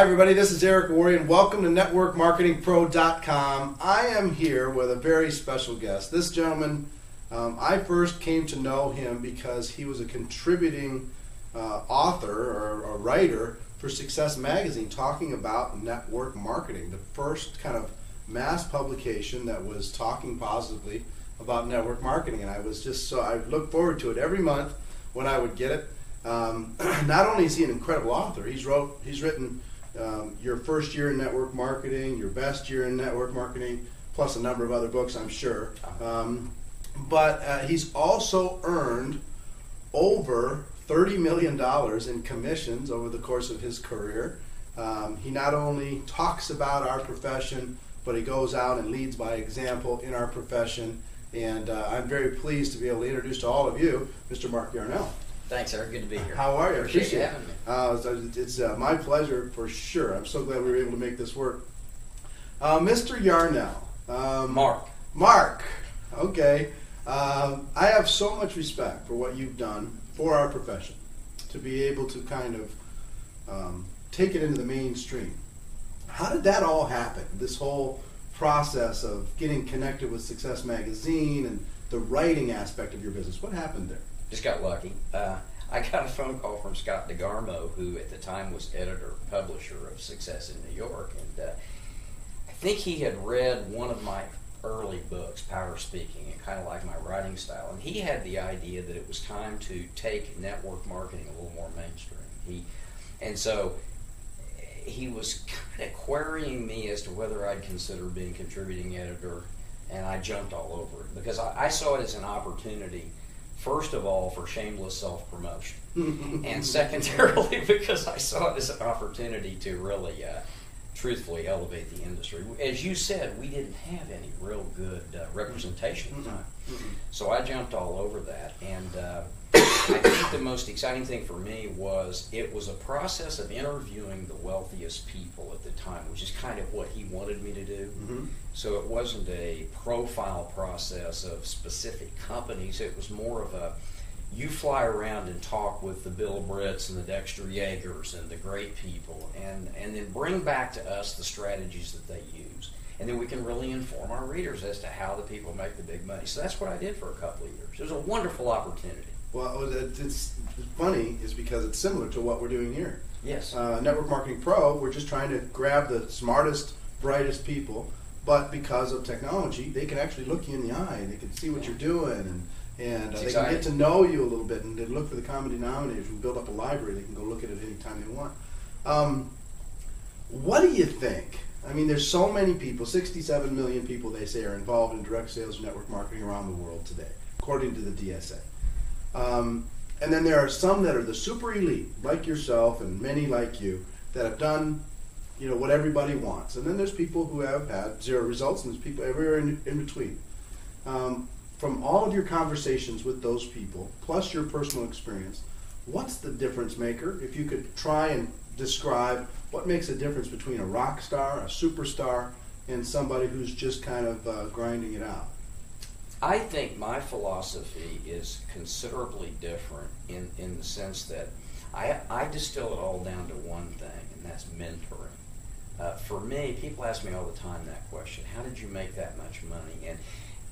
Hi everybody, this is Eric Worre and welcome to NetworkMarketingPro.com. I am here with a very special guest. This gentleman, I first came to know him because he was a contributing author or a writer for Success Magazine talking about network marketing, the first kind of mass publication that was talking positively about network marketing. And I look forward to it every month when I would get it. Not only is he an incredible author, he's written Your First Year in Network Marketing, Your Best Year in Network Marketing, plus a number of other books, I'm sure. But he's also earned over $30 million in commissions over the course of his career. He not only talks about our profession, but he goes out and leads by example in our profession. And I'm very pleased to be able to introduce to all of you Mr. Mark Yarnell. Thanks, Eric. Good to be here. How are you? Appreciate you having me. It's my pleasure for sure. I'm so glad we were able to make this work. Mr. Yarnell. Mark. Okay. I have so much respect for what you've done for our profession, to be able to kind of take it into the mainstream. How did that all happen? This whole process of getting connected with Success Magazine and the writing aspect of your business. What happened there? Just got lucky. I got a phone call from Scott DeGarmo, who at the time was editor-publisher of Success in New York, and I think he had read one of my early books, Power Speaking, and kind of liked my writing style, and he had the idea that it was time to take network marketing a little more mainstream. So he was kind of querying me as to whether I'd consider being contributing editor, and I jumped all over it because I saw it as an opportunity. First of all, for shameless self-promotion, and secondarily because I saw it as an opportunity to really, truthfully elevate the industry. As you said, we didn't have any real good representation at the time, so I jumped all over that. And I think the most exciting thing for me was it was a process of interviewing the wealthiest people at the time, which is kind of what he wanted me to do. So it wasn't a profile process of specific companies. It was more of a, you fly around and talk with the Bill Britts and the Dexter Yeagers and the great people, and then bring back to us the strategies that they use. And then we can really inform our readers as to how the people make the big money. So that's what I did for a couple of years. It was a wonderful opportunity. Well, it's funny is because it's similar to what we're doing here. Yes. Network Marketing Pro, we're just trying to grab the smartest, brightest people, but because of technology, they can actually look you in the eye, and they can see what you're doing, and they can get to know you a little bit, and they look for the common denominators and build up a library. They can go look at it anytime they want. What do you think? I mean, there's so many people, 67 million people, they say, are involved in direct sales and network marketing around the world today, according to the DSA. And then there are some that are the super elite, like yourself and many like you, that have done, what everybody wants. And then there's people who have had zero results, and there's people everywhere in between. From all of your conversations with those people, plus your personal experience, what's the difference maker? If you could try and describe what makes a difference between a rock star, a superstar, and somebody who's just kind of grinding it out. I think my philosophy is considerably different in the sense that I distill it all down to one thing, and that's mentoring. For me, people ask me all the time that question, how did you make that much money? And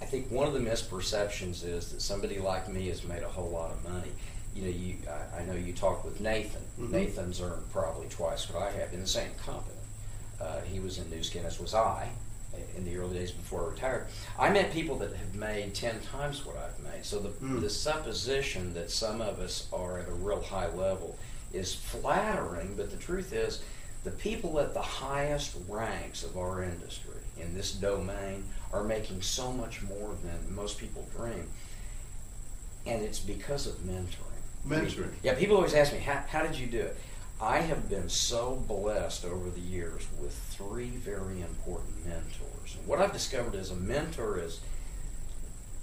I think one of the misperceptions is that somebody like me has made a whole lot of money. I know you talked with Nathan. Nathan's earned probably twice what I have in the same company. He was in Nu Skin, as was I, in the early days before I retired. I met people that have made 10 times what I've made. So the supposition that some of us are at a real high level is flattering, but the truth is the people at the highest ranks of our industry in this domain are making so much more than most people dream. And it's because of mentoring. Mentoring. Yeah, people always ask me, how did you do it? I have been so blessed over the years with 3 very important mentors. And what I've discovered is a mentor is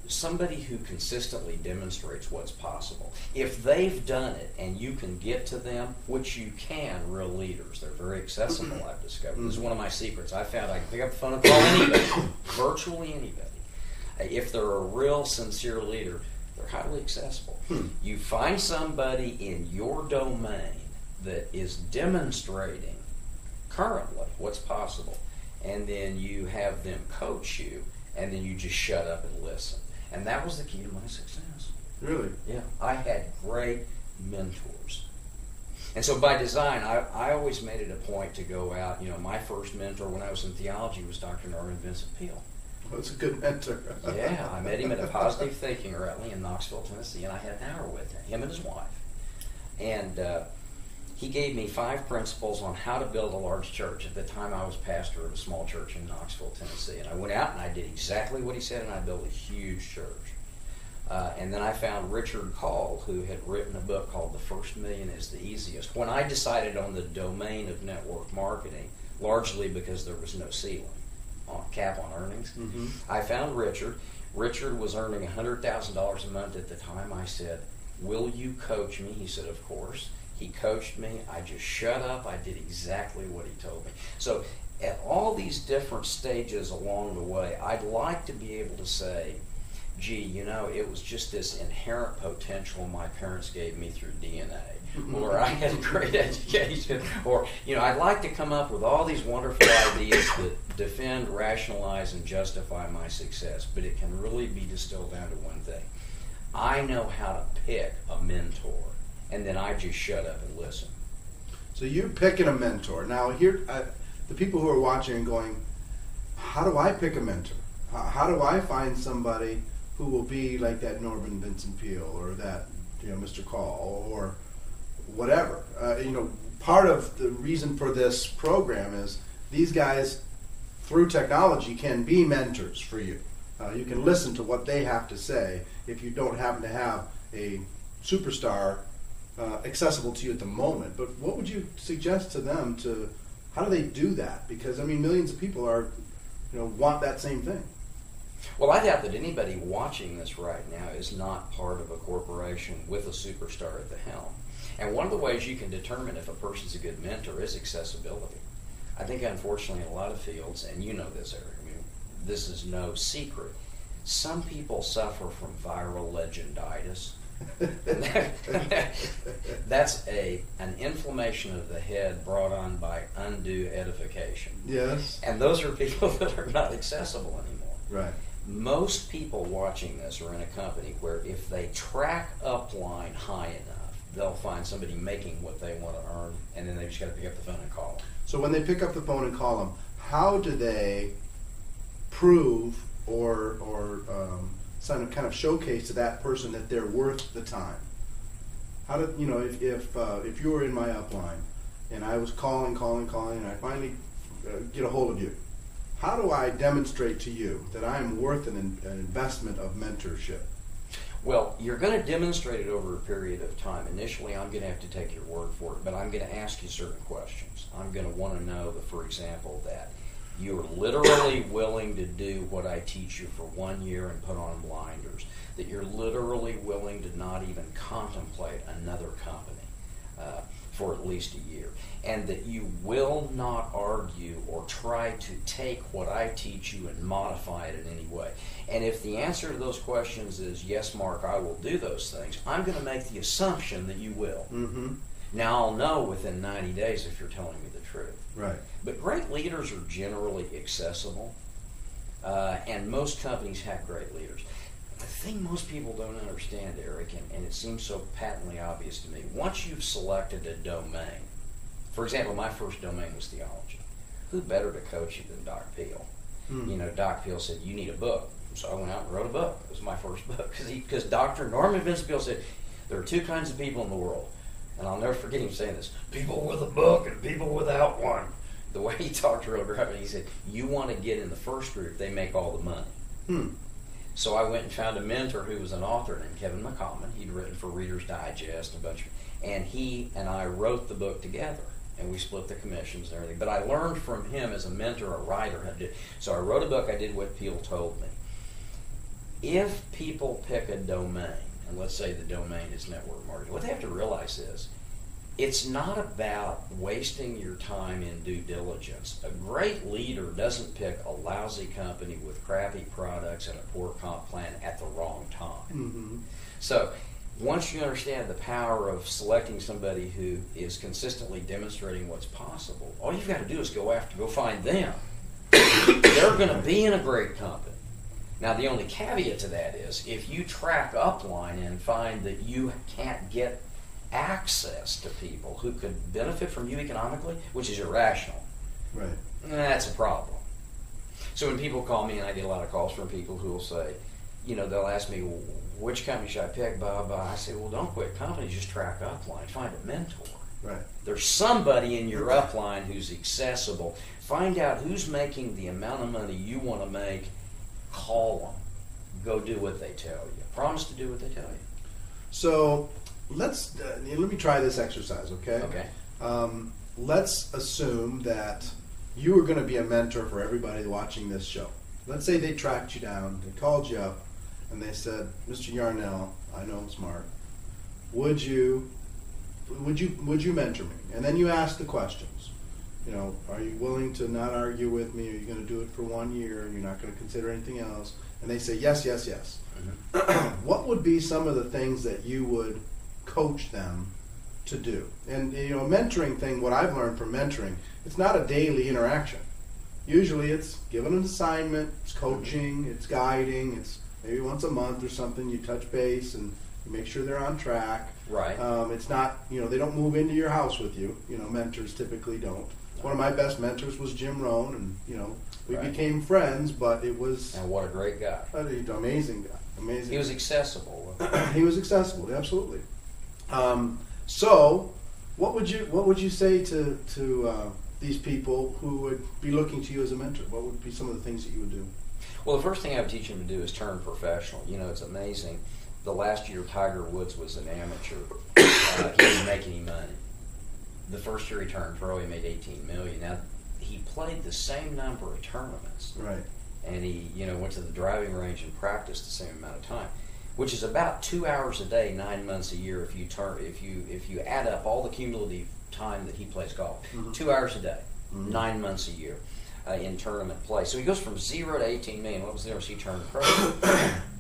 somebody who consistently demonstrates what's possible. If they've done it and you can get to them, which you can, real leaders, they're very accessible, I've discovered. This is one of my secrets. I found I can pick up the phone and call anybody, virtually anybody. If they're a real sincere leader, they're highly accessible. You find somebody in your domain that is demonstrating currently, what's possible, and then you have them coach you, and then you just shut up and listen. And that was the key to my success. Really? Yeah. I had great mentors. And so by design, I always made it a point to go out. You know, my first mentor when I was in theology was Dr. Norman Vincent Peale. Well, that's a good mentor. Yeah, I met him at a Positive Thinking rally in Knoxville, Tennessee, and I had an hour with him and his wife. And he gave me 5 principles on how to build a large church. At the time, I was pastor of a small church in Knoxville, Tennessee. And I went out and I did exactly what he said, and I built a huge church. And then I found Richard Call, who had written a book called The First Million is the Easiest. When I decided on the domain of network marketing, largely because there was no ceiling, cap on earnings, I found Richard. Richard was earning $100,000 a month at the time. I said, "Will you coach me?" He said, "Of course." He coached me. I just shut up. I did exactly what he told me. So at all these different stages along the way, I'd like to be able to say, gee, you know, it was just this inherent potential my parents gave me through DNA, or I had a great education, or, you know, I'd like to come up with all these wonderful ideas that defend, rationalize, and justify my success, but it can really be distilled down to one thing. I know how to pick a mentor, and then I just shut up and listen. So you're picking a mentor. Now, here, the people who are watching and going, how do I pick a mentor? How do I find somebody who will be like that Norman Vincent Peale, or that, you know, Mr. Call, or whatever? You know, part of the reason for this program is these guys, through technology, can be mentors for you. You can listen to what they have to say if you don't happen to have a superstar accessible to you at the moment. But what would you suggest to them to, how do they do that? Because, I mean, millions of people are, you know, want that same thing. Well, I doubt that anybody watching this right now is not part of a corporation with a superstar at the helm. And one of the ways you can determine if a person's a good mentor is accessibility. I think, unfortunately, in a lot of fields, and you know this, Eric, I mean, this is no secret, some people suffer from viral legenditis. That's an inflammation of the head brought on by undue edification. Yes. And those are people that are not accessible anymore. Right. Most people watching this are in a company where if they track upline high enough, they'll find somebody making what they want to earn, and then they just got to pick up the phone and call them. So when they pick up the phone and call them, how do they prove or kind of showcase to that person that they're worth the time? How do, you know, if you were in my upline and I was calling, and I finally get a hold of you, how do I demonstrate to you that I'm worth an investment of mentorship? Well, you're going to demonstrate it over a period of time. Initially, I'm going to have to take your word for it, but I'm going to ask you certain questions. I'm going to want to know that, for example, that you're literally willing to do what I teach you for 1 year and put on blinders, that you're literally willing to not even contemplate another company for at least a year, and that you will not argue or try to take what I teach you and modify it in any way. And if the answer to those questions is, yes, Mark, I will do those things, I'm going to make the assumption that you will. Mm-hmm. Now, I'll know within 90 days if you're telling me the truth. Right. But great leaders are generally accessible, and most companies have great leaders. The thing most people don't understand, Eric, and it seems so patently obvious to me, once you've selected a domain, for example, my first domain was theology. Who better to coach you than Doc Peale? You know, Doc Peale said, you need a book. So I went out and wrote a book. It was my first book. Because Dr. Norman Vincent Peale said, there are 2 kinds of people in the world. And I'll never forget him saying this, people with a book and people without one. The way he talked real gruffly, he said, you want to get in the first group, they make all the money. So I went and found a mentor who was an author named Kevin McCommon. He'd written for Reader's Digest, and he and I wrote the book together, and we split the commissions and everything. But I learned from him as a mentor, a writer, how to do it. So I wrote a book, I did what Peale told me. If people pick a domain, and let's say the domain is network marketing, what they have to realize is, it's not about wasting your time in due diligence. A great leader doesn't pick a lousy company with crappy products and a poor comp plan at the wrong time. So once you understand the power of selecting somebody who is consistently demonstrating what's possible, all you've got to do is go find them. They're going to be in a great company. Now, the only caveat to that is if you track upline and find that you can't get access to people who could benefit from you economically, which is irrational, right? That's a problem. So when people call me, and I get a lot of calls from people who will say, they'll ask me, well, which company should I pick, blah, blah. I say, well, don't quit companies, just track upline. Find a mentor. Right. There's somebody in your upline who's accessible. Find out who's making the amount of money you want to make. Call them. Go do what they tell you. Promise to do what they tell you. So let me try this exercise, okay? Okay. Let's assume that you are going to be a mentor for everybody watching this show. Let's say they tracked you down, they called you up, and they said, Mr. Yarnell, I know I'm smart. Would you mentor me? And then you ask the questions. Are you willing to not argue with me? Are you going to do it for 1 year and you're not going to consider anything else? And they say, yes, yes, yes. Mm-hmm. What would be some of the things that you would coach them to do? And, a mentoring thing, what I've learned from mentoring, it's not a daily interaction. Usually it's given an assignment, it's coaching, it's guiding, it's maybe once a month or something, you touch base and you make sure they're on track. Right. It's not, they don't move into your house with you. Mentors typically don't. One of my best mentors was Jim Rohn, and, we right. became friends, but it was... And what a great guy. An amazing guy. Amazing. He was accessible. He was accessible, absolutely. So, what would you say to these people who would be looking to you as a mentor? What would be some of the things that you would do? Well, the first thing I would teach him to do is turn professional. It's amazing. The last year Tiger Woods was an amateur. He didn't make any money. The first year he turned pro, he made $18 million. Now, he played the same number of tournaments. Right. And he, went to the driving range and practiced the same amount of time, which is about 2 hours a day, 9 months a year. If you add up all the cumulative time that he plays golf, mm-hmm. 2 hours a day, mm-hmm. 9 months a year in tournament play. So he goes from 0 to 18 million. What was the year he turned pro?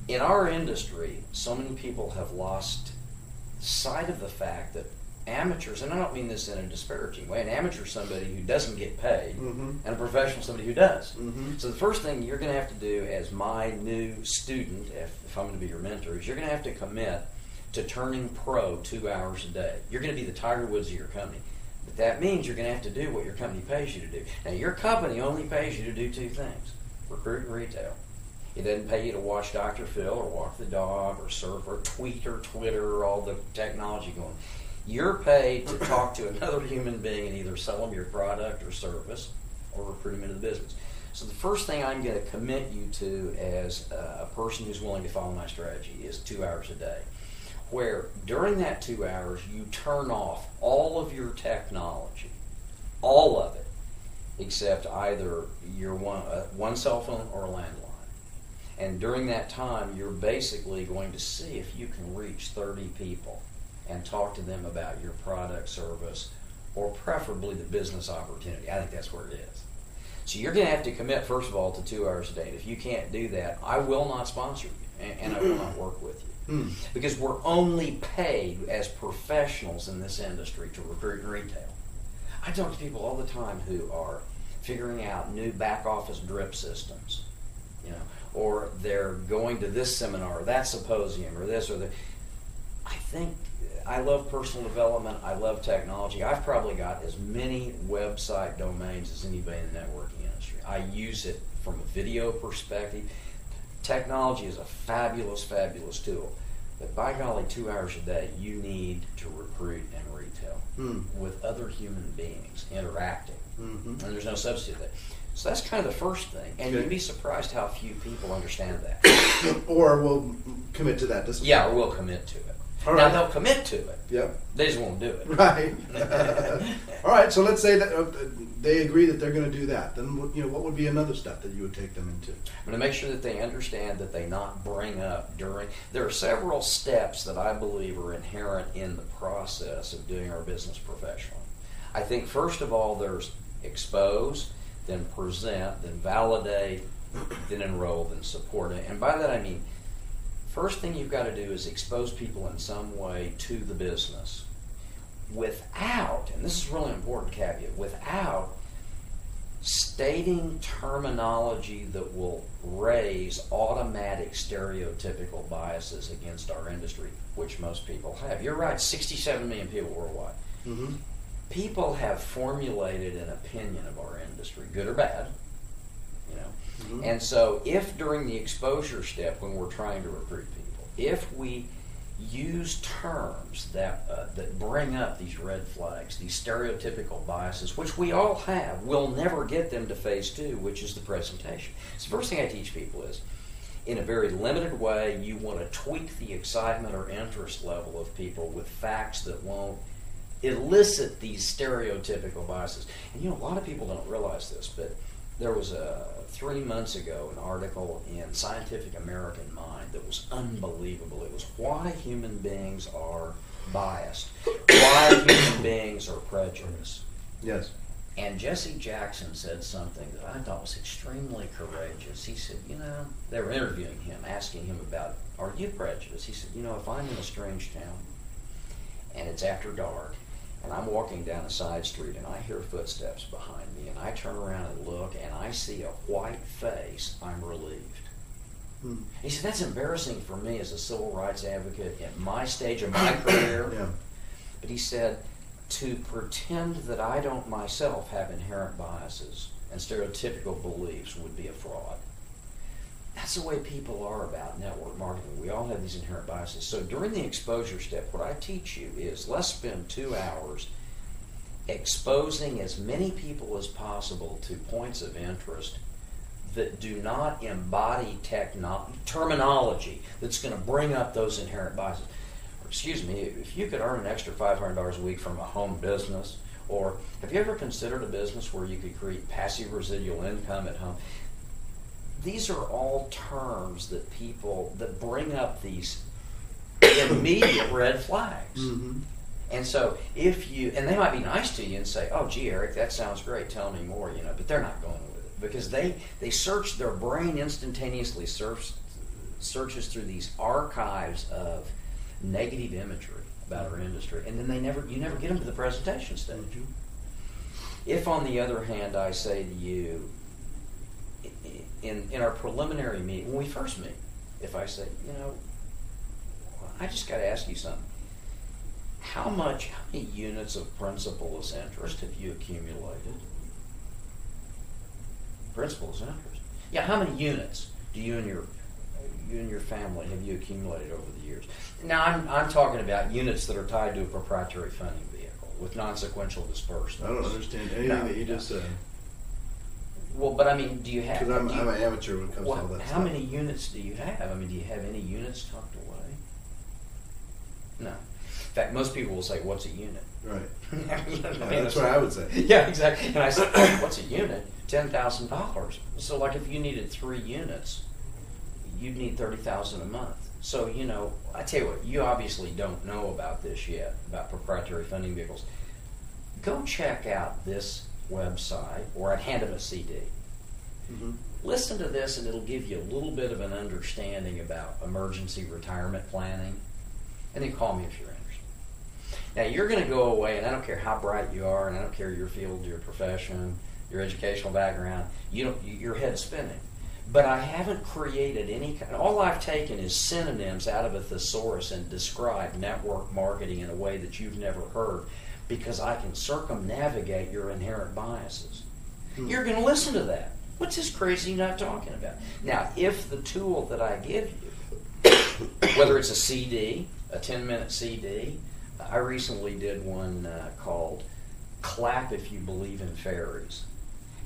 In our industry, so many people have lost sight of the fact that amateurs, and I don't mean this in a disparaging way, an amateur is somebody who doesn't get paid, mm-hmm. and a professional is somebody who does. Mm-hmm. So the first thing you're going to have to do as my new student, if I'm going to be your mentor, is you're going to have to commit to turning pro 2 hours a day. You're going to be the Tiger Woods of your company. But that means you're going to have to do what your company pays you to do. Now, your company only pays you to do two things: recruit and retail. It doesn't pay you to watch Dr. Phil or walk the dog or surf or tweet or Twitter or all the technology going. You're paid to talk to another human being and either sell them your product or service or recruit them into the business. So the first thing I'm going to commit you to as a person who's willing to follow my strategy is 2 hours a day, where during that 2 hours you turn off all of your technology, all of it, except either your one cell phone or a landline. And during that time, you're basically going to see if you can reach 30 people and talk to them about your product, service, or preferably the business opportunity. I think that's where it is. So you're going to have to commit, first of all, to 2 hours a day. And if you can't do that, I will not sponsor you, and I will not work with you. Because we're only paid as professionals in this industry to recruit and retail. I talk to people all the time who are figuring out new back office drip systems, or they're going to this seminar or that symposium or this or that. I love personal development. I love technology. I've probably got as many website domains as anybody in the networking industry. I use it from a video perspective. Technology is a fabulous, fabulous tool. But by golly, 2 hours a day, you need to recruit and retail with other human beings interacting. Mm-hmm. And there's no substitute there. So that's kind of the first thing. And you'd be surprised how few people understand that. Or will commit to that discipline. Yeah, or will commit to it. All now, right. they'll commit to it. Yep. They just won't do it. Right. All right, so let's say that they agree that they're going to do that. Then what would be another step that you would take them into? I'm going to make sure that they understand that they not bring up during... There are several steps that I believe are inherent in the process of doing our business professionally. I think, first of all, there's expose, then present, then validate, then enroll, then support. And by that I mean, First thing you've got to do is expose people in some way to the business without, and this is a really important caveat, without stating terminology that will raise automatic stereotypical biases against our industry, which most people have. You're right, 67 million people worldwide. Mm-hmm. People have formulated an opinion of our industry, good or bad, you know. Mm-hmm. And so if during the exposure step when we're trying to recruit people, if we use terms that bring up these red flags, these stereotypical biases, which we all have, we'll never get them to phase 2, which is the presentation. So the first thing I teach people is, in a very limited way, you want to tweak the excitement or interest level of people with facts that won't elicit these stereotypical biases. And you know, a lot of people don't realize this, but there was 3 months ago an article in Scientific American Mind that was unbelievable. It was why human beings are biased, why human beings are prejudiced. Yes. And Jesse Jackson said something that I thought was extremely courageous. He said, you know, they were interviewing him, asking him about, are you prejudiced? He said, you know, if I'm in a strange town and it's after dark and I'm walking down a side street and I hear footsteps behind me and I turn around and look and I see a white face, I'm relieved. Hmm. He said, that's embarrassing for me as a civil rights advocate at my stage of my career. Yeah. But he said, to pretend that I don't myself have inherent biases and stereotypical beliefs would be a fraud. That's the way people are about network marketing. We all have these inherent biases. So during the exposure step, what I teach you is let's spend 2 hours exposing as many people as possible to points of interest that do not embody terminology that's going to bring up those inherent biases. Excuse me, if you could earn an extra $500 a week from a home business, or have you ever considered a business where you could create passive residual income at home? These are all terms that that bring up these immediate red flags. Mm-hmm. And so and they might be nice to you and say, oh, gee, Eric, that sounds great, tell me more, you know, but they're not going with it because they search, their brain instantaneously searches through these archives of negative imagery about our industry, and then you never get them to the presentation stage. Mm-hmm. If, on the other hand, I say to you, in our preliminary meeting, when we first meet, if I say, you know, I just got to ask you something. How many units of principal's interest have you accumulated? Principal's interest. Yeah, how many units do you and your family have you accumulated over the years? Now, I'm talking about units that are tied to a proprietary funding vehicle with non-sequential disbursements. I don't understand anything that you just said. Well, but I mean, do you have... Because I'm an amateur when it comes to all that how stuff. many units do you have? I mean, do you have any units tucked away? No. In fact, most people will say, what's a unit? Right. You know, That's what I would say. Yeah, exactly. And I said, what's a unit? $10,000. So, like, if you needed 3 units, you'd need $30,000 a month. So, you know, I tell you what, you obviously don't know about this yet, about proprietary funding vehicles. Go check out this website, or I'd hand them a CD. Mm-hmm. Listen to this, and it'll give you a little bit of an understanding about emergency retirement planning, and then call me if you're interested. Now, you're going to go away, and I don't care how bright you are, and I don't care your field, your profession, your educational background, your head's spinning. But I haven't created all I've taken is synonyms out of a thesaurus and described network marketing in a way that you've never heard, because I can circumnavigate your inherent biases. Hmm. You're going to listen to that. What's this crazy not talking about? Now, if the tool that I give you, whether it's a CD, a 10-minute CD, I recently did one called Clap If You Believe in Fairies.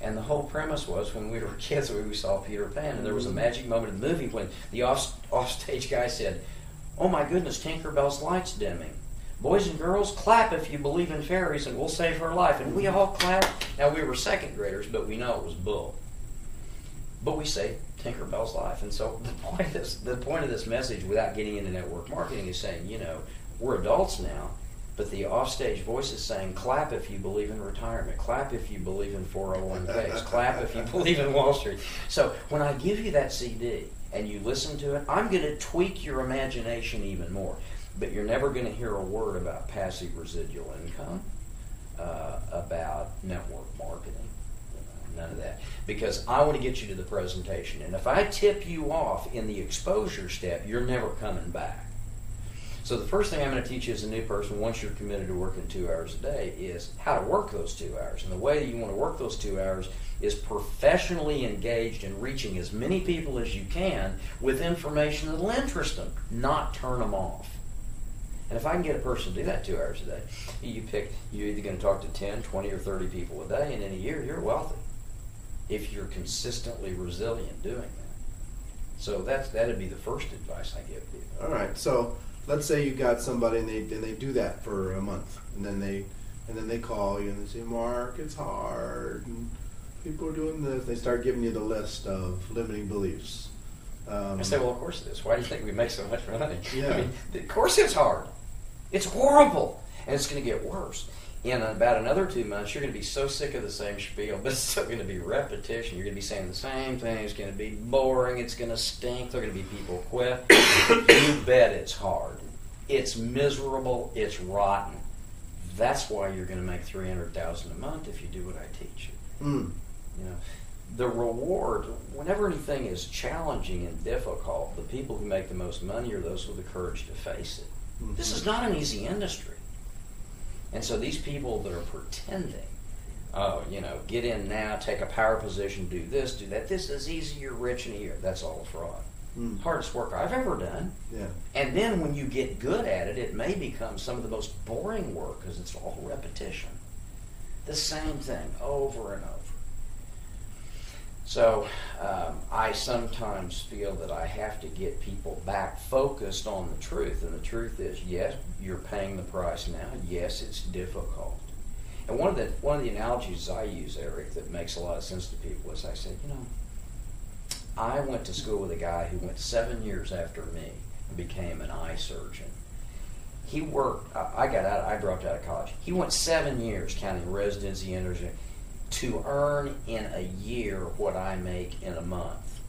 And the whole premise was, when we were kids, we saw Peter Pan, and there was a magic moment in the movie when the offstage guy said, oh my goodness, Tinkerbell's light's dimming. Boys and girls, clap if you believe in fairies and we'll save her life. And we all clapped. Now, we were second graders, but we know it was bull. But we saved Tinkerbell's life. And so the point of this message, without getting into network marketing, is saying, you know, we're adults now. But the offstage voice is saying, clap if you believe in retirement, clap if you believe in 401ks, clap if you believe in Wall Street. So when I give you that CD and you listen to it, I'm going to tweak your imagination even more. But you're never going to hear a word about passive residual income, about network marketing, none of that. Because I want to get you to the presentation. And if I tip you off in the exposure step, you're never coming back. So the first thing I'm going to teach you as a new person, once you're committed to working 2 hours a day, is how to work those 2 hours. And the way that you want to work those 2 hours is professionally engaged in reaching as many people as you can with information that will interest them, not turn them off. And if I can get a person to do that 2 hours a day, you're either going to talk to 10, 20, or 30 people a day, and in a year you're wealthy if you're consistently resilient doing that. So that'd be the first advice I give people. All right, so let's say you got somebody and they do that for a month, and then they call you and they say, Mark, it's hard, and people are doing this. They start giving you the list of limiting beliefs. I say, well, of course it is. Why do you think we make so much money? Yeah. I mean, of course it's hard. It's horrible, and it's going to get worse. In about another 2 months, you're going to be so sick of the same spiel, but it's still going to be repetition. You're going to be saying the same thing. It's going to be boring. It's going to stink. There are going to be people quit. You bet it's hard. It's miserable. It's rotten. That's why you're going to make $300,000 a month if you do what I teach you. You know, the reward, whenever anything is challenging and difficult, the people who make the most money are those with the courage to face it. Mm-hmm. This is not an easy industry. And so these people that are pretending, get in now, take a power position, do this, do that. This is easy, you're rich in a year. That's all a fraud. Hardest work I've ever done. Yeah. And then when you get good at it, it may become some of the most boring work because it's all repetition. The same thing over and over. So I sometimes feel that I have to get people back focused on the truth. And the truth is, yes, you're paying the price now. Yes, it's difficult. And one of the analogies I use, Eric, that makes a lot of sense to people is I said, I went to school with a guy who went 7 years after me and became an eye surgeon. He worked, I dropped out of college. He went 7 years counting residency, internship, to earn in a year what I make in a month.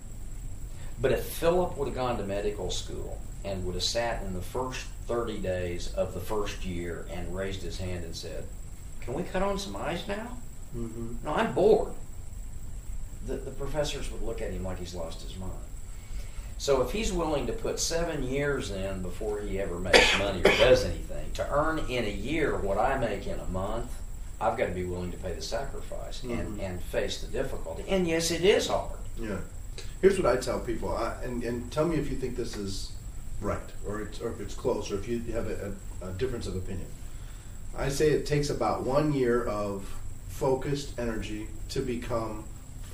But if Philip would have gone to medical school and would have sat in the first 30 days of the first year and raised his hand and said, can we cut on some eyes now? Mm-hmm. No, I'm bored. The professors would look at him like he's lost his mind. So if he's willing to put 7 years in before he ever makes money or does anything, to earn in a year what I make in a month, I've got to be willing to pay the sacrifice and face the difficulty. And yes, it is hard. Yeah. Here's what I tell people, and tell me if you think this is right, or if it's close, or if you have a difference of opinion. I say it takes about 1 year of focused energy to become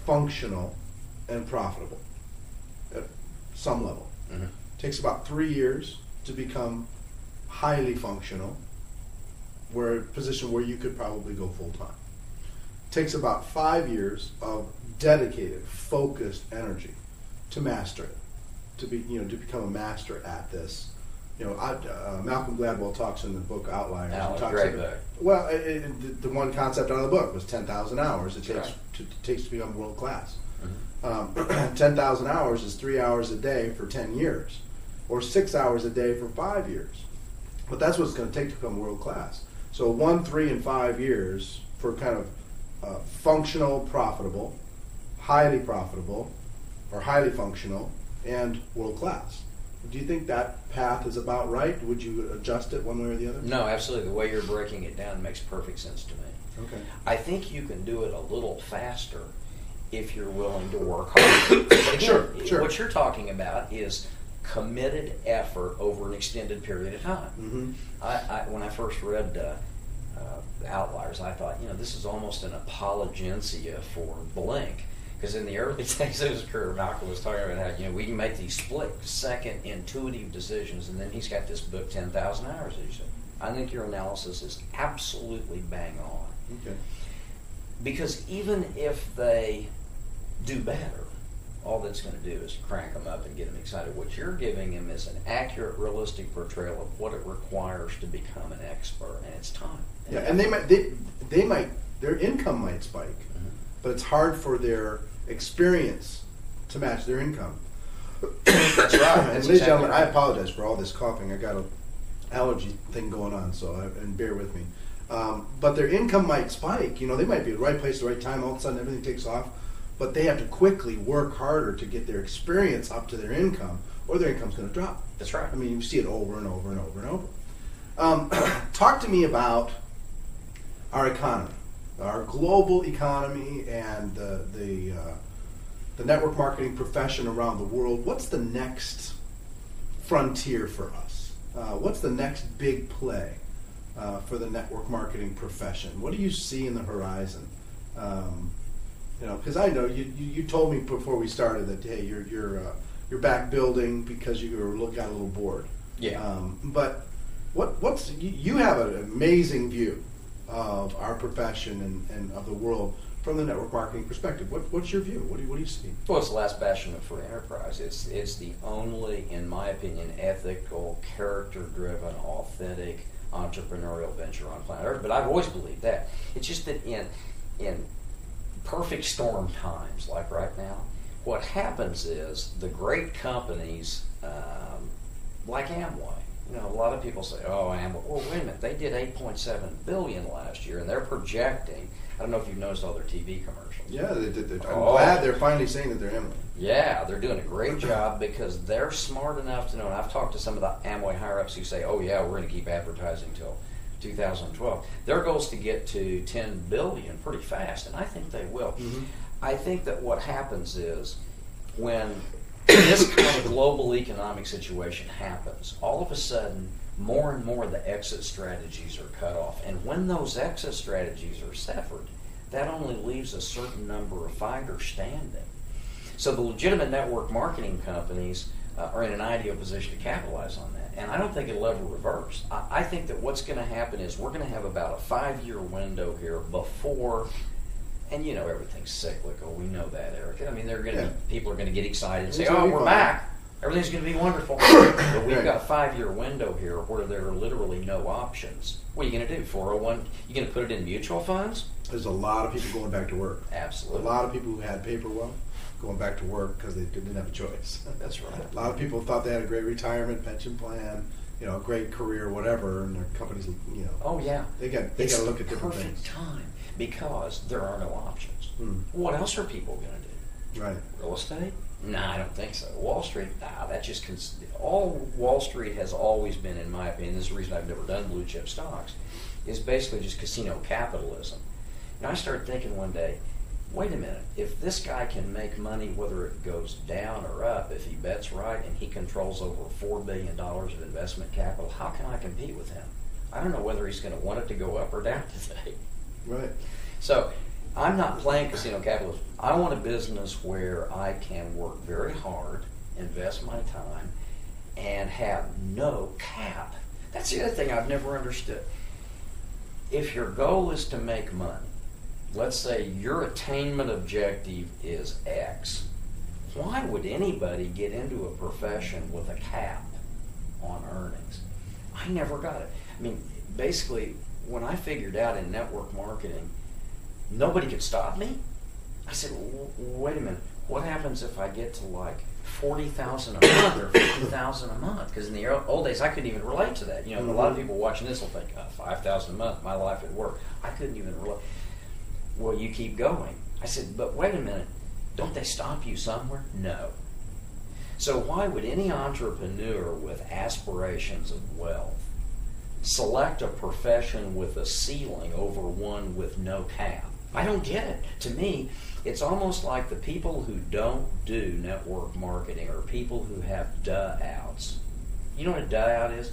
functional and profitable at some level. Mm-hmm. It takes about 3 years to become highly functional, a position where you could probably go full time. It takes about 5 years of dedicated, focused energy to master it, to become a master at this. Malcolm Gladwell talks in the book Outliers. Great book. Well, the one concept out of the book was 10,000 hours it takes to become world class. Mm-hmm. 10,000 hours is 3 hours a day for 10 years, or 6 hours a day for 5 years. But that's what it's going to take to become world class. So 1, 3, and 5 years for kind of functional, profitable, highly profitable, or highly functional, and world class. Do you think that path is about right? Would you adjust it one way or the other? No, absolutely. The way you're breaking it down makes perfect sense to me. Okay. I think you can do it a little faster if you're willing to work hard. But again, sure. What you're talking about is committed effort over an extended period of time. Mm-hmm. When I first read Outliers, I thought, this is almost an apologencia for Blink. Because in the early days of his career, Malcolm was talking about how we can make these split-second intuitive decisions, and then he's got this book, 10,000 Hours, as you said. I think your analysis is absolutely bang on. Okay. Because even if they do better all that's going to do is crank them up and get them excited. What you're giving them is an accurate, realistic portrayal of what it requires to become an expert, and it's time. Yeah, and they might their income might spike, but it's hard for their experience to match their income. That's right. And ladies and gentlemen, I apologize for all this coughing. I got an allergy thing going on, and bear with me. But their income might spike. They might be at the right place at the right time. All of a sudden, everything takes off. But they have to quickly work harder to get their experience up to their income, or their income's going to drop. That's right. I mean, you see it over and over and over and over. Talk to me about our economy, our global economy, and the network marketing profession around the world. What's the next frontier for us? What's the next big play for the network marketing profession? What do you see in the horizon? Because I know you told me before we started that, hey, you're back building because you got a little bored. Yeah. But you have an amazing view of our profession and of the world from the network marketing perspective. What's your view? What do you see? Well, it's the last bastion of free enterprise. It's the only, in my opinion, ethical, character-driven, authentic entrepreneurial venture on planet Earth. But I've always believed that. It's just that in perfect storm times like right now, what happens is the great companies like Amway. A lot of people say, "Oh, Amway." Well, wait a minute. They did $8.7 billion last year, and they're projecting. I don't know if you've noticed all their TV commercials. Yeah, I'm glad they're finally saying that they're Amway. Yeah, they're doing a great job because they're smart enough to know. And I've talked to some of the Amway higher-ups who say, "Oh yeah, we're going to keep advertising till 2012." Their goal is to get to $10 billion pretty fast, and I think they will. Mm-hmm. I think that what happens is when this kind of global economic situation happens, all of a sudden, more and more of the exit strategies are cut off. And when those exit strategies are severed, that only leaves a certain number of fighters standing. So the legitimate network marketing companies are in an ideal position to capitalize on that. And I don't think it'll ever reverse. I think that what's going to happen is we're going to have about a 5-year window here before, and everything's cyclical. We know that, Eric. I mean, people are going to get excited and say, "Oh, we're back. Everything's going to be wonderful." But we've got a 5-year window here where there are literally no options. What are you going to do? 401? You going to put it in mutual funds? There's a lot of people going back to work. Absolutely. A lot of people who had paper wealth going back to work because they didn't have a choice. That's right. A lot of people thought they had a great retirement, pension plan, a great career, whatever, and their companies, Oh yeah. They got to look at different things. Perfect time because there are no options. What else are people going to do? Right. Real estate? No, I don't think so. Wall Street? That just all Wall Street has always been, in my opinion, this is the reason I've never done blue chip stocks, is basically just casino capitalism. And I started thinking one day, wait a minute, if this guy can make money whether it goes down or up, if he bets right and he controls over $4 billion of investment capital, how can I compete with him? I don't know whether he's going to want it to go up or down today. Right. So I'm not playing casino capitalism. I want a business where I can work very hard, invest my time, and have no cap. That's the other thing I've never understood. If your goal is to make money, let's say your attainment objective is X, why would anybody get into a profession with a cap on earnings? I never got it. I mean, basically, when I figured out in network marketing, nobody could stop me. I said, wait a minute, what happens if I get to like $40,000 a month or $50,000 a month? Because in the old days, I couldn't even relate to that. A lot of people watching this will think, $5,000 a month, my life at work. I couldn't even relate. Well, you keep going. I said, but wait a minute, don't they stop you somewhere? No. So why would any entrepreneur with aspirations of wealth select a profession with a ceiling over one with no cap? I don't get it. To me, it's almost like the people who don't do network marketing are people who have duh-outs. You know what a duh-out is?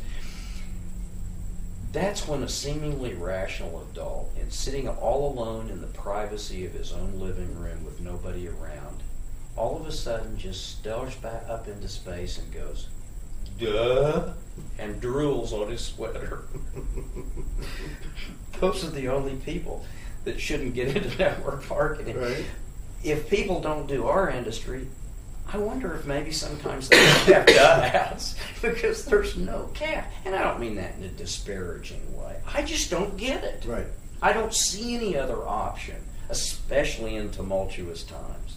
That's when a seemingly rational adult, and sitting all alone in the privacy of his own living room with nobody around, all of a sudden just stares back up into space and goes, duh, and drools on his sweater. Those are the only people that shouldn't get into network marketing. Right. If people don't do our industry, I wonder if maybe sometimes they don't have dugouts because there's no calf. And I don't mean that in a disparaging way. I just don't get it. Right. I don't see any other option, especially in tumultuous times.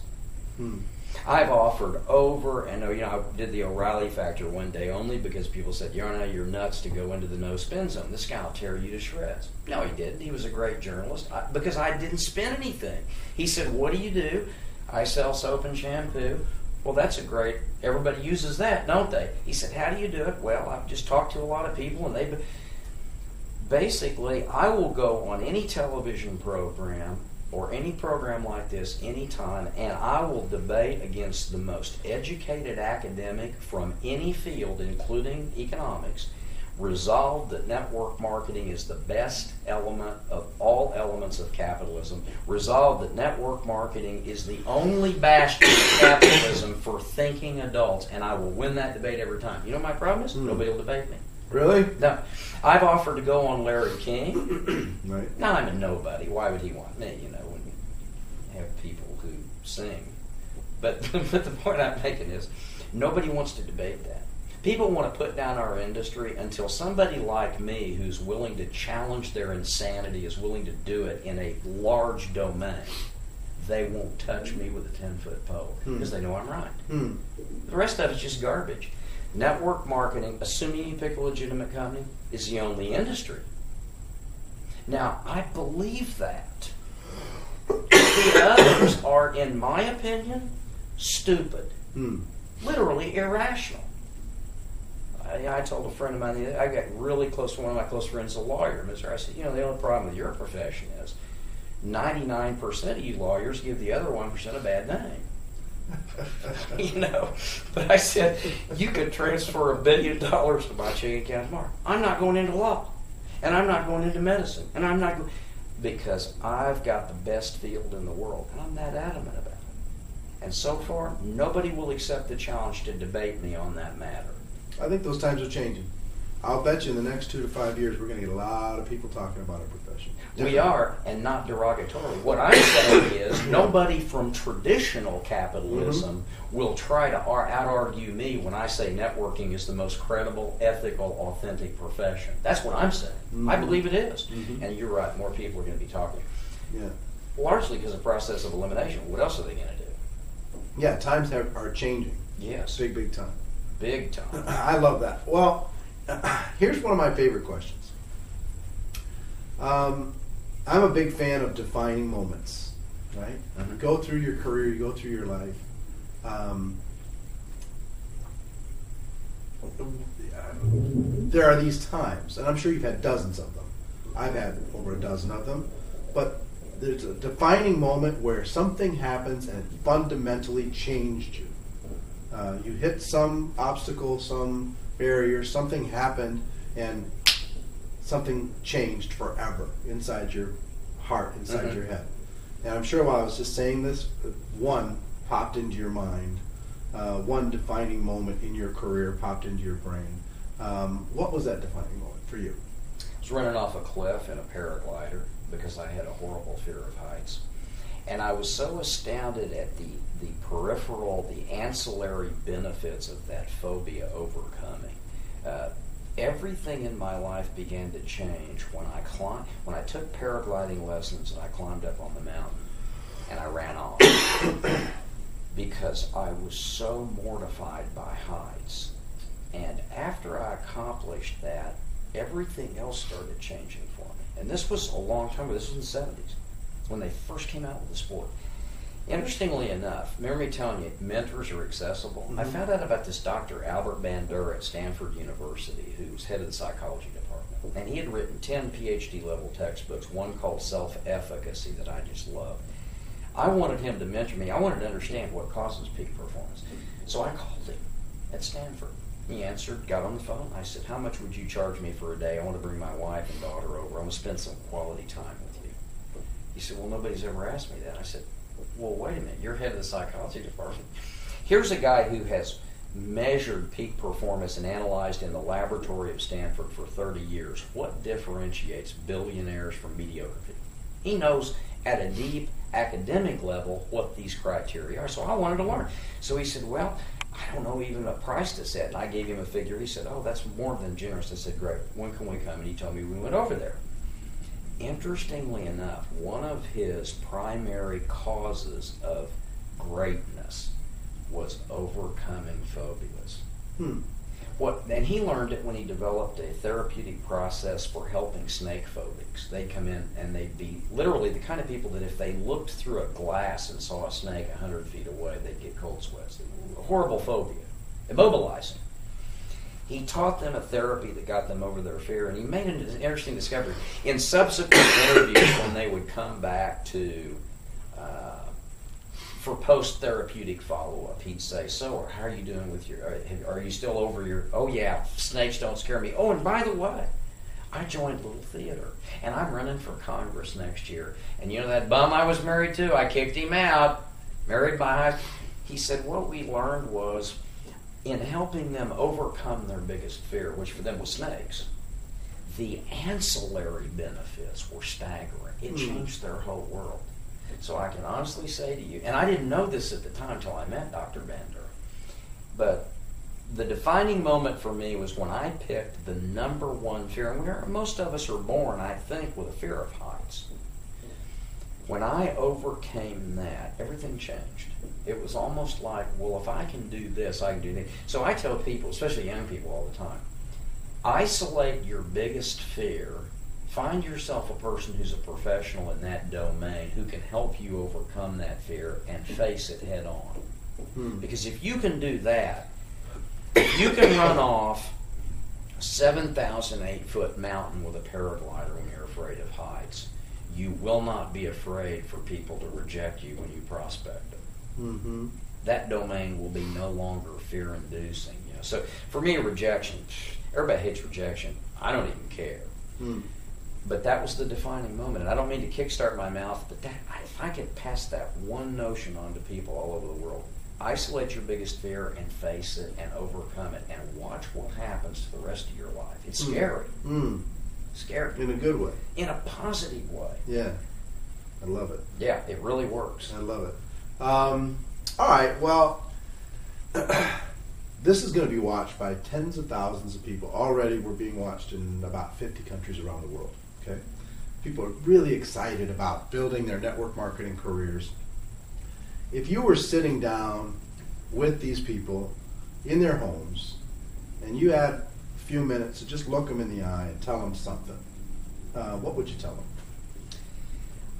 I've offered over, and I did the O'Reilly factor one day only because people said, Yarnell, you're nuts to go into the no spin zone. This guy will tear you to shreds. No, he didn't. He was a great journalist because I didn't spin anything. He said, what do you do? I sell soap and shampoo. Well, that's a great, everybody uses that, don't they? He said, how do you do it? Well, I've just talked to a lot of people, and basically, I will go on any television program or any program like this anytime, and I will debate against the most educated academic from any field, including economics, resolve that network marketing is the best element of all elements of capitalism, resolve that network marketing is the only bastion of capitalism for thinking adults, and I will win that debate every time. You know what my problem is? Nobody will debate me. Really? No. I've offered to go on Larry King. Right. Now, I'm a nobody. Why would he want me, when you have people who sing? But the point I'm making is nobody wants to debate that. People want to put down our industry until somebody like me who's willing to challenge their insanity is willing to do it in a large domain. They won't touch me with a 10-foot pole because they know I'm right. The rest of it's just garbage. Network marketing, assuming you pick a legitimate company, is the only industry. Now, I believe that. The others are, in my opinion, stupid. Literally irrational. I told a friend of mine, I got really close to one of my close friends, a lawyer, Mr. I said, the only problem with your profession is 99% of you lawyers give the other 1% a bad name. But I said, you could transfer $1 billion to my checking account tomorrow. I'm not going into law, and I'm not going into medicine, and I'm not because I've got the best field in the world, and I'm that adamant about it. And so far, nobody will accept the challenge to debate me on that matter. I think those times are changing. I'll bet you in the next 2 to 5 years we're going to get a lot of people talking about our profession. We are, and not derogatory. What I'm saying is nobody from traditional capitalism will try to out-argue me when I say networking is the most credible, ethical, authentic profession. That's what I'm saying. I believe it is. And you're right, more people are going to be talking. Yeah. Largely because of the process of elimination. What else are they going to do? Yeah, times are changing. Yes. Big time. Big time. I love that. Well, here's one of my favorite questions. I'm a big fan of defining moments, right? You go through your career, you go through your life. There are these times, and I'm sure you've had dozens of them. I've had over a dozen of them. But there's a defining moment where something happens and it fundamentally changed you. You hit some obstacle, some barrier, something happened, and something changed forever inside your heart, inside your head. And I'm sure while I was just saying this, one popped into your mind. One defining moment in your career popped into your brain. What was that defining moment for you? I was running off a cliff in a paraglider because I had a horrible fear of heights. And I was so astounded at the peripheral, the ancillary benefits of that phobia overcoming. Everything in my life began to change when I took paragliding lessons and I climbed up on the mountain and I ran off because I was so mortified by heights. And after I accomplished that, everything else started changing for me. And this was a long time ago. This was in the 70s when they first came out with the sport. Interestingly enough, remember me telling you, mentors are accessible? I found out about this Dr. Albert Bandura at Stanford University, who was head of the psychology department. And he had written 10 PhD level textbooks, one called Self-Efficacy that I just loved. I wanted him to mentor me. I wanted to understand what causes peak performance. So I called him at Stanford. He answered, got on the phone. I said, how much would you charge me for a day? I want to bring my wife and daughter over. I want to spend some quality time with you. He said, well, nobody's ever asked me that. I said, well, wait a minute. You're head of the psychology department. Here's a guy who has measured peak performance and analyzed in the laboratory of Stanford for 30 years. What differentiates billionaires from mediocre people? He knows at a deep academic level what these criteria are. So I wanted to learn. So he said, well, I don't know even a price to set. And I gave him a figure. He said, oh, that's more than generous. I said, great. When can we come? And he told me we went over there. Interestingly enough, one of his primary causes of greatness was overcoming phobias. And he learned it when he developed a therapeutic process for helping snake phobics. They'd come in and they'd be literally the kind of people that if they looked through a glass and saw a snake 100 feet away, they'd get cold sweats. A horrible phobia, immobilizing. He taught them a therapy that got them over their fear, and he made an interesting discovery. In subsequent interviews, when they would come back to for post-therapeutic follow-up, he'd say, so how are you doing with your, are you still over your, oh yeah, snakes don't scare me. Oh, and by the way, I joined Little Theater, and I'm running for Congress next year. And you know that bum I was married to? I kicked him out. Married my husband. He said, what we learned was, in helping them overcome their biggest fear, which for them was snakes, the ancillary benefits were staggering. It changed their whole world. So I can honestly say to you, and I didn't know this at the time until I met Dr. Bender, but the defining moment for me was when I picked the number one fear, and most of us are born, I think, with a fear of heights. When I overcame that, everything changed. It was almost like, well, if I can do this, I can do that. So I tell people, especially young people all the time, isolate your biggest fear. Find yourself a person who's a professional in that domain who can help you overcome that fear and face it head on. Because if you can do that, you can run off a 7,000 8-foot mountain with a paraglider when you're afraid of heights. You will not be afraid for people to reject you when you prospect them. That domain will be no longer fear-inducing. You know? So for me, rejection, everybody hates rejection. I don't even care. But that was the defining moment. And I don't mean to kickstart my mouth, but that, if I could pass that one notion on to people all over the world, isolate your biggest fear and face it and overcome it and watch what happens to the rest of your life. It's scary. Scary. In a good way. In a positive way. Yeah. I love it. Yeah, it really works. I love it. All right, well, this is going to be watched by tens of thousands of people. Already we're being watched in about 50 countries around the world. Okay, people are really excited about building their network marketing careers. If you were sitting down with these people in their homes and you had a few minutes to just look them in the eye and tell them something, what would you tell them?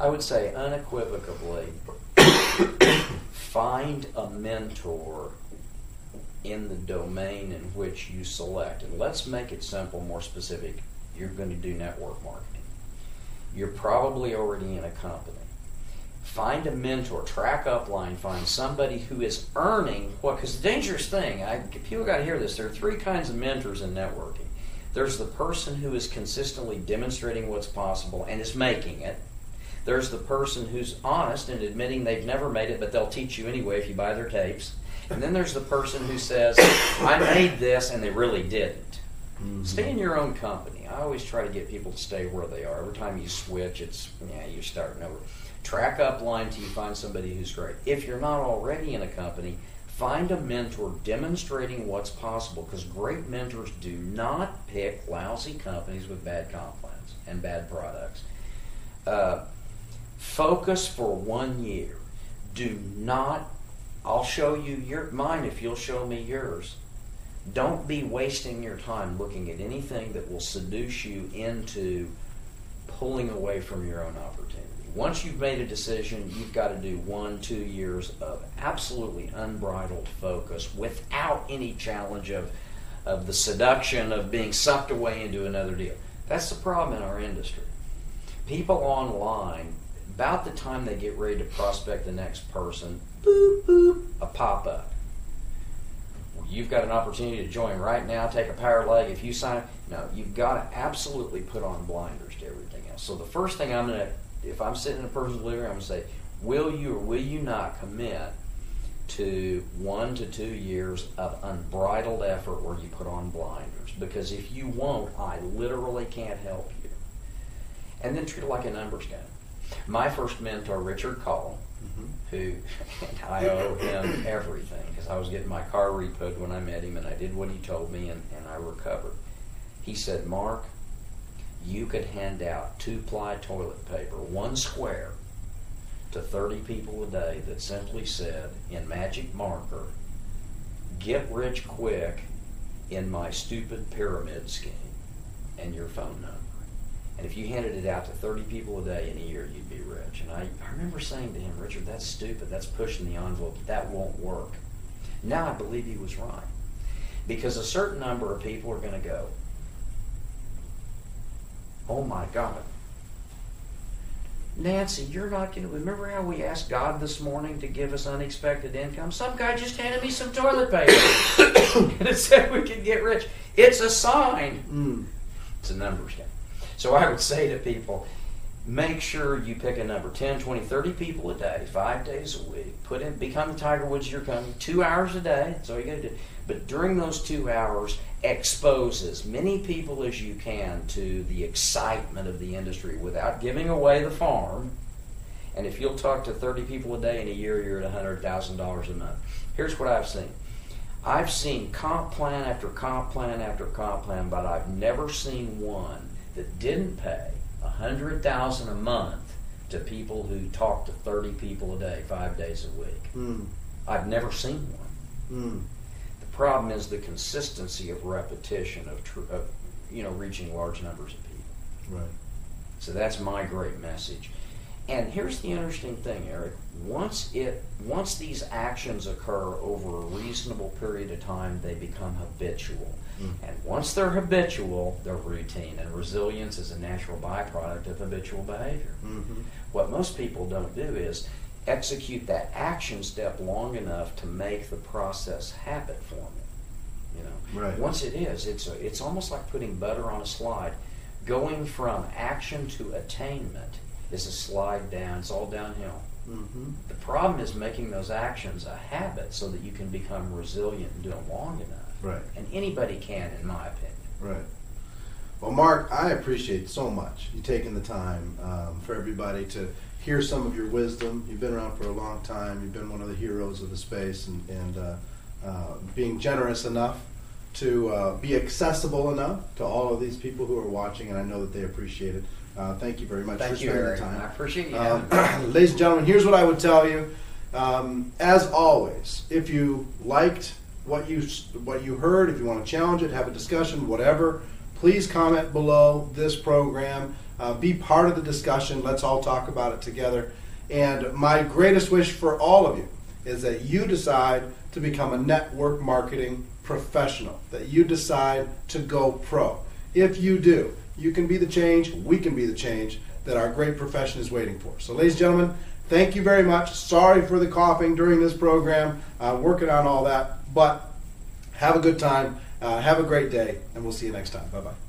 I would say unequivocally, find a mentor in the domain in which you select. And let's make it simple, more specific. You're going to do network marketing. You're probably already in a company. Find a mentor, track upline, find somebody who is earning what, because the dangerous thing, people got to hear this, there are three kinds of mentors in networking. There's the person who is consistently demonstrating what's possible and is making it. There's the person who's honest and admitting they've never made it, but they'll teach you anyway if you buy their tapes. And then there's the person who says, I made this, and they really didn't. Stay in your own company. I always try to get people to stay where they are. Every time you switch, you're starting over. Track upline till you find somebody who's great. If you're not already in a company, find a mentor demonstrating what's possible, because great mentors do not pick lousy companies with bad comp plans and bad products. Focus for 1 year. Do not, I'll show you mine if you'll show me yours. Don't be wasting your time looking at anything that will seduce you into pulling away from your own opportunity. Once you've made a decision, you've got to do 1-2 years of absolutely unbridled focus without any challenge of the seduction of being sucked away into another deal. That's the problem in our industry. People online, about the time they get ready to prospect the next person, boop, boop, a pop-up. You've got an opportunity to join right now, take a power leg. If you sign, no, you've got to absolutely put on blinders to everything else. So the first thing if I'm sitting in a person's living room, I'm going to say, will you or will you not commit to 1 to 2 years of unbridled effort where you put on blinders? Because if you won't, I literally can't help you. And then treat it like a numbers game. My first mentor, Richard Call, who, and I owe him everything because I was getting my car repoed when I met him, and I did what he told me, and I recovered. He said, Mark, you could hand out 2-ply toilet paper, 1 square, to 30 people a day that simply said, in magic marker, get rich quick in my stupid pyramid scheme, and your phone number. And if you handed it out to 30 people a day in a year, you'd be rich. And I remember saying to him, Richard, that's stupid. That's pushing the envelope. That won't work. Now I believe he was right. Because a certain number of people are going to go, oh my God, Nancy, you're not going to... Remember how we asked God this morning to give us unexpected income? Some guy just handed me some toilet paper and it said we could get rich. It's a sign. It's a numbers game. So I would say to people, make sure you pick a number, 10, 20, 30 people a day, 5 days a week. Become the Tiger Woods of your company, 2 hours a day. That's all you got to do. But during those 2 hours, expose as many people as you can to the excitement of the industry without giving away the farm. And if you'll talk to 30 people a day in a year, you're at $100,000 a month. Here's what I've seen. I've seen comp plan after comp plan after comp plan, but I've never seen one that didn't pay $100,000 a month to people who talk to 30 people a day, 5 days a week. I've never seen one. The problem is the consistency of repetition of reaching large numbers of people. Right. So that's my great message. And here's the interesting thing, Eric. Once these actions occur over a reasonable period of time, they become habitual. And once they're habitual, they're routine. And resilience is a natural byproduct of habitual behavior. What most people don't do is execute that action step long enough to make the process habit forming. Right. Once it is, it's almost like putting butter on a slide. Going from action to attainment is a slide down. It's all downhill. The problem is making those actions a habit so that you can become resilient and do them long enough. Right. And anybody can, in my opinion. Right. Well, Mark, I appreciate so much you taking the time for everybody to hear some of your wisdom. You've been around for a long time. You've been one of the heroes of the space, and being generous enough to be accessible enough to all of these people who are watching, and I know that they appreciate it. Thank you very much for spending the time. I appreciate you. Ladies and gentlemen, here's what I would tell you. As always, if you liked what you heard, if you want to challenge it, have a discussion, whatever, please comment below this program. Be part of the discussion. Let's all talk about it together. And my greatest wish for all of you is that you decide to become a network marketing professional, that you decide to go pro. If you do, you can be the change, we can be the change that our great profession is waiting for. So ladies and gentlemen, thank you very much. Sorry for the coughing during this program. Working on all that. But have a good time. Have a great day, and we'll see you next time. Bye-bye.